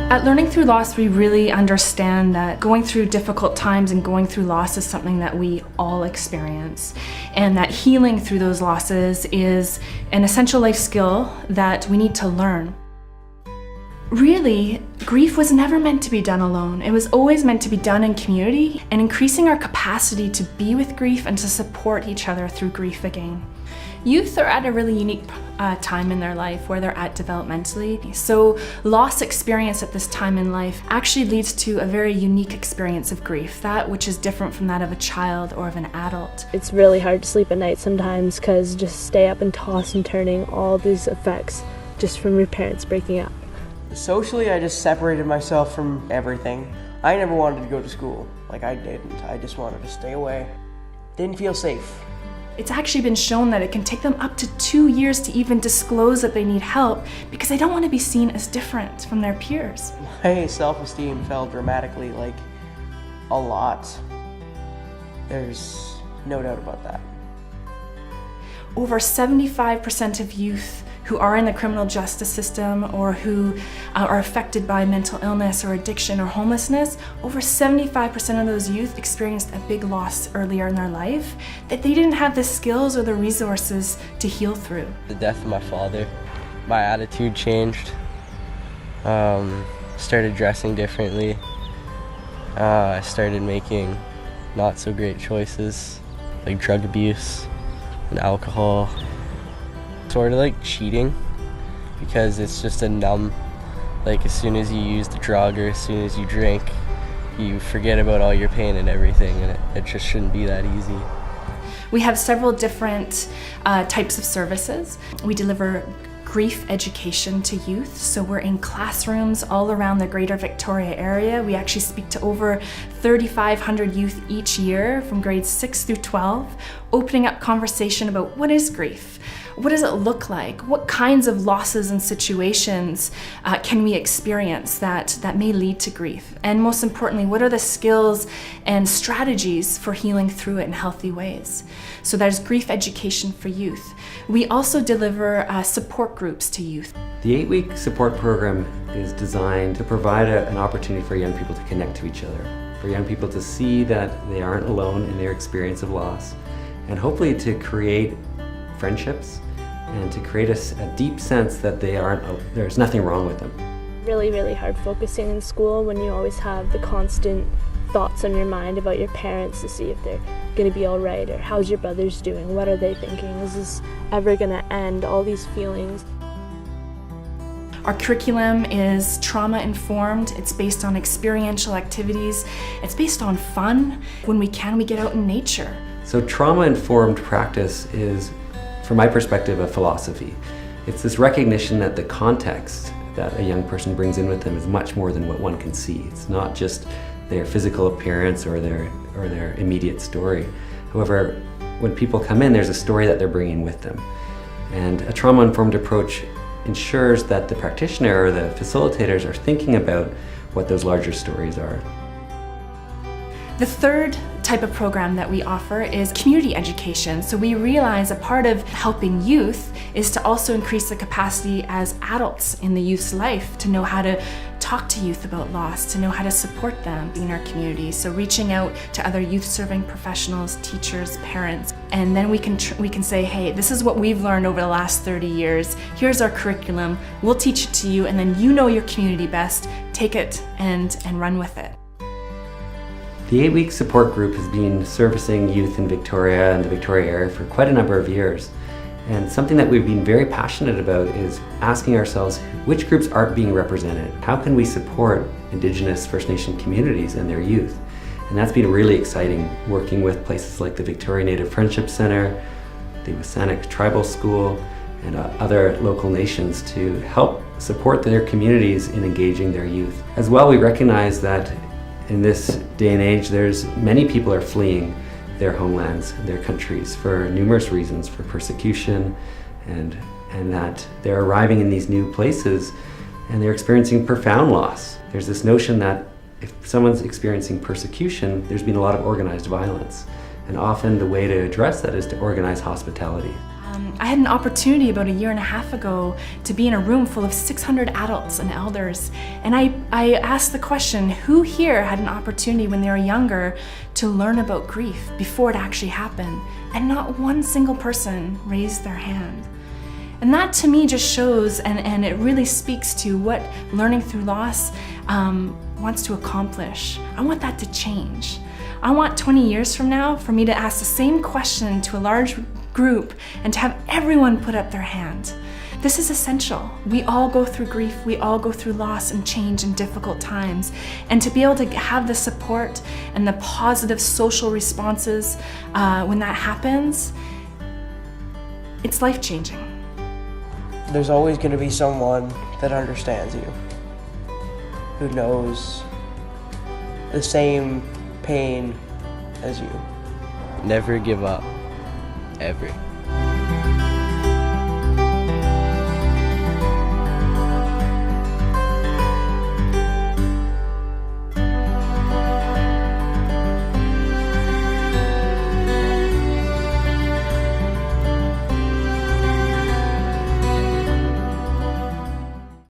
At Learning Through Loss, we really understand that going through difficult times and going through loss is something that we all experience, and that healing through those losses is an essential life skill that we need to learn. Really, grief was never meant to be done alone. It was always meant to be done in community, and increasing our capacity to be with grief and to support each other through grief again. Youth are at a really unique time in their life where they're at developmentally. So loss experience at this time in life actually leads to a very unique experience of grief, that which is different from that of a child or of an adult. It's really hard to sleep at night sometimes because just stay up and toss and turning, all these effects just from your parents breaking up. Socially, I just separated myself from everything. I never wanted to go to school. Like, I didn't. I just wanted to stay away. Didn't feel safe. It's actually been shown that it can take them up to 2 years to even disclose that they need help because they don't want to be seen as different from their peers. My self-esteem fell dramatically, like a lot. There's no doubt about that. Over 75% of youth who are in the criminal justice system or who are affected by mental illness or addiction or homelessness, over 75% of those youth experienced a big loss earlier in their life that they didn't have the skills or the resources to heal through. The death of my father, my attitude changed, started dressing differently, I started making not so great choices like drug abuse and alcohol. Sort of like cheating, because it's just a numb, like as soon as you use the drug or as soon as you drink, you forget about all your pain and everything, and it just shouldn't be that easy. We have several different types of services. We deliver grief education to youth, so we're in classrooms all around the Greater Victoria area. We actually speak to over 3,500 youth each year from grades 6 through 12, opening up conversation about what is grief? What does it look like? What kinds of losses and situations can we experience that may lead to grief? And most importantly, what are the skills and strategies for healing through it in healthy ways? So there's grief education for youth. We also deliver support groups to youth. The 8-week support program is designed to provide an opportunity for young people to connect to each other, for young people to see that they aren't alone in their experience of loss, and hopefully to create friendships and to create a deep sense that there's nothing wrong with them. Really, really hard focusing in school when you always have the constant thoughts on your mind about your parents to see if they're going to be all right, or how's your brothers doing, what are they thinking, is this ever going to end, all these feelings. Our curriculum is trauma-informed. It's based on experiential activities. It's based on fun. When we can, we get out in nature. So trauma-informed practice is, from my perspective, a philosophy. It's this recognition that the context that a young person brings in with them is much more than what one can see. It's not just their physical appearance or their immediate story. However, when people come in, there's a story that they're bringing with them. And a trauma-informed approach ensures that the practitioner or the facilitators are thinking about what those larger stories are. The third type of program that we offer is community education. So we realize a part of helping youth is to also increase the capacity as adults in the youth's life to know how to talk to youth about loss, to know how to support them in our community. So reaching out to other youth-serving professionals, teachers, parents, and then we can say, hey, this is what we've learned over the last 30 years. Here's our curriculum. We'll teach it to you, and then you know your community best. Take it and run with it. The 8-week support group has been servicing youth in Victoria and the Victoria area for quite a number of years. And something that we've been very passionate about is asking ourselves, which groups aren't being represented? How can we support Indigenous First Nation communities and their youth? And that's been really exciting, working with places like the Victoria Native Friendship Centre, the Wasanik Tribal School, and other local nations to help support their communities in engaging their youth. As well, we recognize that in this day and age, many people are fleeing their homelands, their countries, for numerous reasons, for persecution, and that they're arriving in these new places and they're experiencing profound loss. There's this notion that if someone's experiencing persecution, there's been a lot of organized violence. And often the way to address that is to organize hospitality. I had an opportunity about a year and a half ago to be in a room full of 600 adults and elders, and I asked the question, who here had an opportunity when they were younger to learn about grief before it actually happened? And not one single person raised their hand. And that to me just shows, and it really speaks to what learning through loss wants to accomplish. I want that to change. I want 20 years from now for me to ask the same question to a large group and to have everyone put up their hand. This is essential. We all go through grief, we all go through loss and change in difficult times. And to be able to have the support and the positive social responses when that happens, it's life-changing. There's always going to be someone that understands you, who knows the same pain as you. Never give up, ever.